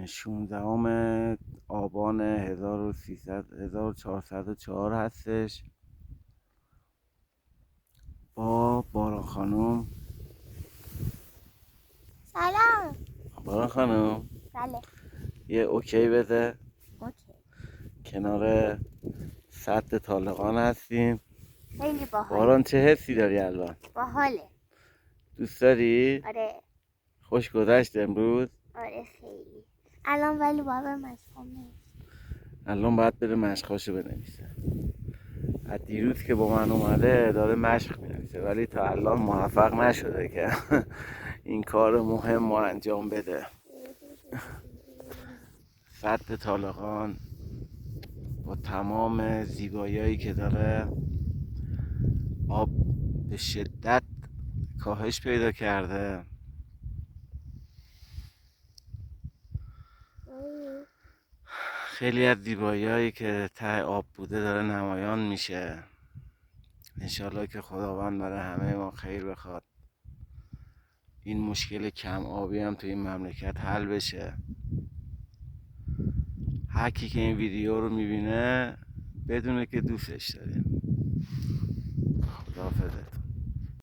16 آبان 1404 هستش. با باران خانم. سلام. باران خانم بله. یه اوکی بده. اوکی. کنار سد طالقان هستیم. خیلی باحاله. باران چه حسی داری الان؟ باحاله. دوست داری؟ آره. خوش گذشت امروز؟ آره خیلی. الان ولی بابا مشغول نیست. الان باید بره مشقاشو بنویسه. از دیروز که با من اومده داره مشق می‌نویسه ولی تا الان موفق نشده که این کار مهم رو انجام بده. سد طالقان با تمام زیبایی‌هایی که داره، آب به شدت کاهش پیدا کرده. خیلی از زیبایی‌هایی که ته آب بوده داره نمایان میشه. انشالله که خداوند برای همه ما خیر بخواد، این مشکل کم آبی هم تو این مملکت حل بشه. هر کی که این ویدیو رو میبینه بدونه که دوستش داریم.